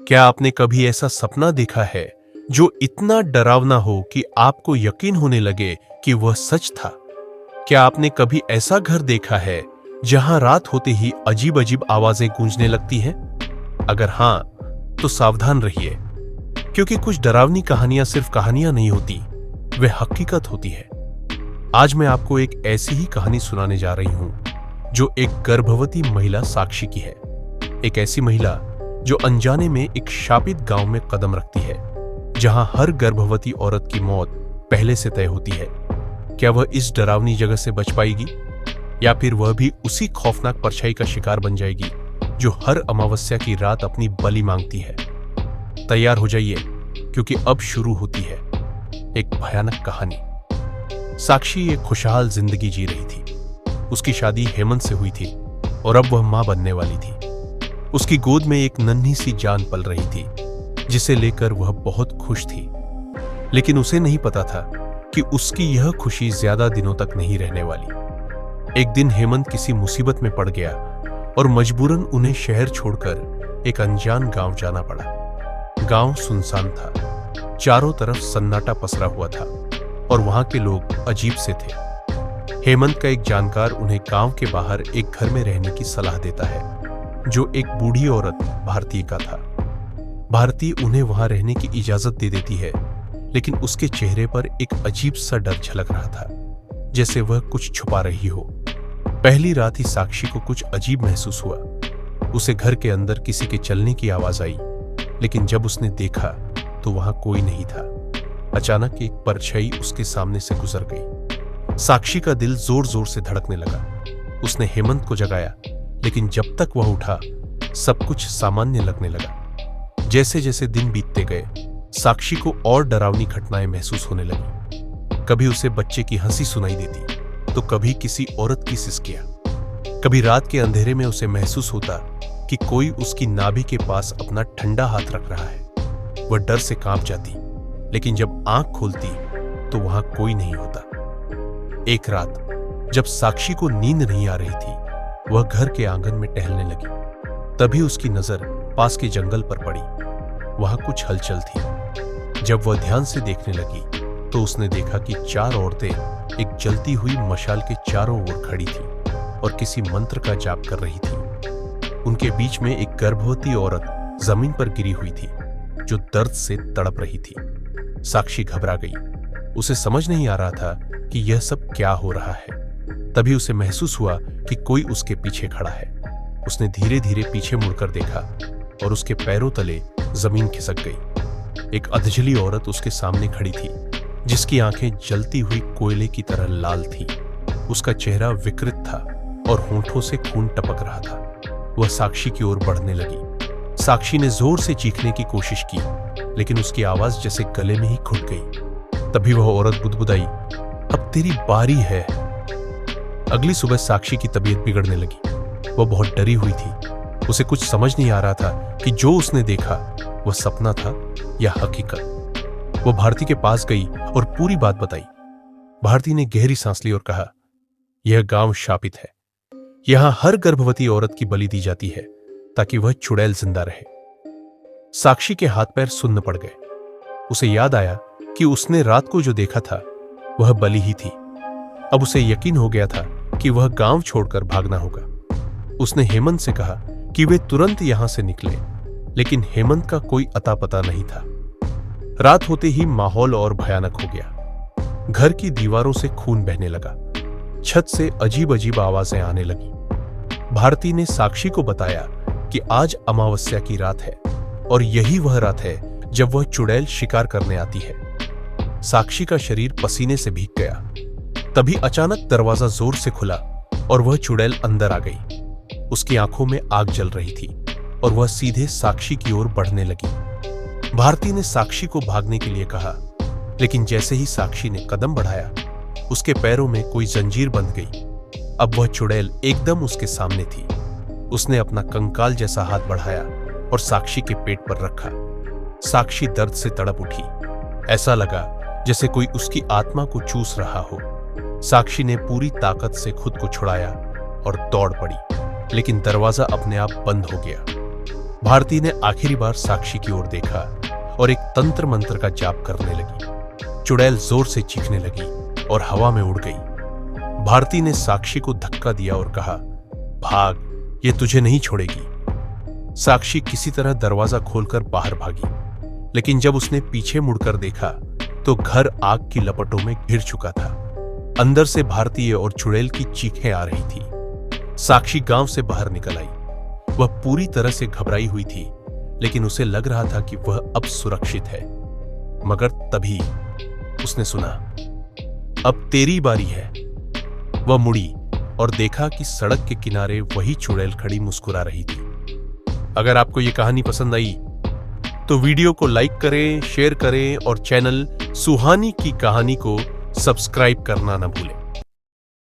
क्या आपने कभी ऐसा सपना देखा है जो इतना डरावना हो कि आपको यकीन होने लगे कि वह सच था? क्या आपने कभी ऐसा घर देखा है जहां रात होते ही अजीब अजीब आवाजें गूंजने लगती हैं? अगर हां, तो सावधान रहिए, क्योंकि कुछ डरावनी कहानियां सिर्फ कहानियां नहीं होती, वे हकीकत होती है। आज मैं आपको एक ऐसी ही कहानी सुनाने जा रही हूं जो एक गर्भवती महिला साक्षी की है। एक ऐसी महिला जो अनजाने में एक शापित गांव में कदम रखती है, जहां हर गर्भवती औरत की मौत पहले से तय होती है। क्या वह इस डरावनी जगह से बच पाएगी, या फिर वह भी उसी खौफनाक परछाई का शिकार बन जाएगी जो हर अमावस्या की रात अपनी बलि मांगती है? तैयार हो जाइए, क्योंकि अब शुरू होती है एक भयानक कहानी। साक्षी एक खुशहाल जिंदगी जी रही थी। उसकी शादी हेमंत से हुई थी और अब वह मां बनने वाली थी। उसकी गोद में एक नन्ही सी जान पल रही थी, जिसे लेकर वह बहुत खुश थी। लेकिन उसे नहीं पता था कि उसकी यह खुशी ज्यादा दिनों तक नहीं रहने वाली। एक दिन हेमंत किसी मुसीबत में पड़ गया और मजबूरन उन्हें शहर छोड़कर एक अनजान गांव जाना पड़ा। गांव सुनसान था, चारों तरफ सन्नाटा पसरा हुआ था और वहां के लोग अजीब से थे। हेमंत का एक जानकार उन्हें गांव के बाहर एक घर में रहने की सलाह देता है, जो एक बूढ़ी औरत भारती का था। भारती उन्हें वहां रहने की इजाजत दे देती है, लेकिन उसके चेहरे पर एक अजीब सा डर झलक रहा था, जैसे वह कुछ छुपा रही हो। पहली रात ही साक्षी को कुछ अजीब महसूस हुआ। उसे घर के अंदर किसी के चलने की आवाज आई, लेकिन जब उसने देखा तो वहां कोई नहीं था। अचानक एक परछाई उसके सामने से गुजर गई। साक्षी का दिल जोर जोर से धड़कने लगा। उसने हेमंत को जगाया, लेकिन जब तक वह उठा, सब कुछ सामान्य लगने लगा। जैसे जैसे दिन बीतते गए, साक्षी को और डरावनी घटनाएं महसूस होने लगी। कभी उसे बच्चे की हंसी सुनाई देती, तो कभी किसी औरत की सिसकियां। कभी रात के अंधेरे में उसे महसूस होता कि कोई उसकी नाभि के पास अपना ठंडा हाथ रख रहा है। वह डर से कांप जाती, लेकिन जब आंख खोलती तो वहां कोई नहीं होता। एक रात जब साक्षी को नींद नहीं आ रही थी, वह घर के आंगन में टहलने लगी। तभी उसकी नजर पास के जंगल पर पड़ी। वहां कुछ हलचल थी। जब वह ध्यान से देखने लगी, तो उसने देखा कि चार औरतें एक जलती हुई मशाल के चारों ओर खड़ी थी और किसी मंत्र का जाप कर रही थी। उनके बीच में एक गर्भवती औरत जमीन पर गिरी हुई थी, जो दर्द से तड़प रही थी। साक्षी घबरा गई। उसे समझ नहीं आ रहा था कि यह सब क्या हो रहा है। तभी उसे महसूस हुआ कि कोई उसके पीछे खड़ा है। उसने धीरे धीरे पीछे मुड़कर देखा और उसके पैरों तले जमीन खिसक गई। एक अधजली औरत उसके सामने खड़ी थी, जिसकी आंखें जलती हुई कोयले की तरह लाल थीं। उसका चेहरा विकृत था और होंठों से खून टपक रहा था। वह साक्षी की ओर बढ़ने लगी। साक्षी ने जोर से चीखने की कोशिश की, लेकिन उसकी आवाज जैसे गले में ही घुट गई। तभी वह औरत बुदबुदाई, अब तेरी बारी है। अगली सुबह साक्षी की तबीयत बिगड़ने लगी। वह बहुत डरी हुई थी। उसे कुछ समझ नहीं आ रहा था कि जो उसने देखा वह सपना था या हकीकत। वह भारती के पास गई और पूरी बात बताई। भारती ने गहरी सांस ली और कहा, यह गांव शापित है। यहां हर गर्भवती औरत की बलि दी जाती है ताकि वह चुड़ैल जिंदा रहे। साक्षी के हाथ पैर सुन्न पड़ गए। उसे याद आया कि उसने रात को जो देखा था वह बलि ही थी। अब उसे यकीन हो गया था कि वह गांव छोड़कर भागना होगा। उसने हेमंत से कहा कि वे तुरंत यहां से निकले, लेकिन हेमंत का कोई अता पता नहीं था। रात होते ही माहौल और भयानक हो गया। घर की दीवारों से खून बहने लगा। छत से अजीब अजीब आवाजें आने लगी। भारती ने साक्षी को बताया कि आज अमावस्या की रात है और यही वह रात है जब वह चुड़ैल शिकार करने आती है। साक्षी का शरीर पसीने से भीग गया। तभी अचानक दरवाजा जोर से खुला और वह चुड़ैल अंदर आ गई। उसकी आंखों में आग जल रही थी और वह सीधे साक्षी की ओर बढ़ने लगी। भारती ने साक्षी को भागने के लिए कहा, लेकिन जैसे ही साक्षी ने कदम बढ़ाया, उसके पैरों में कोई जंजीर बंध गई। अब वह चुड़ैल एकदम उसके सामने थी। उसने अपना कंकाल जैसा हाथ बढ़ाया और साक्षी के पेट पर रखा। साक्षी दर्द से तड़प उठी। ऐसा लगा जैसे कोई उसकी आत्मा को चूस रहा हो। साक्षी ने पूरी ताकत से खुद को छुड़ाया और दौड़ पड़ी, लेकिन दरवाजा अपने आप बंद हो गया। भारती ने आखिरी बार साक्षी की ओर देखा और एक तंत्र मंत्र का जाप करने लगी। चुड़ैल जोर से चीखने लगी और हवा में उड़ गई। भारती ने साक्षी को धक्का दिया और कहा, भाग, ये तुझे नहीं छोड़ेगी। साक्षी किसी तरह दरवाजा खोलकर बाहर भागी, लेकिन जब उसने पीछे मुड़कर देखा तो घर आग की लपटों में घिर चुका था। अंदर से भारतीय और चुड़ैल की चीखें आ रही थी। साक्षी गांव से बाहर निकल आई। वह पूरी तरह से घबराई हुई थी, लेकिन उसे लग रहा था कि वह अब सुरक्षित है। मगर तभी उसने सुना, अब तेरी बारी है। वह मुड़ी और देखा कि सड़क के किनारे वही चुड़ैल खड़ी मुस्कुरा रही थी। अगर आपको यह कहानी पसंद आई तो वीडियो को लाइक करें, शेयर करें और चैनल सुहानी की कहानी को सब्सक्राइब करना न भूलें।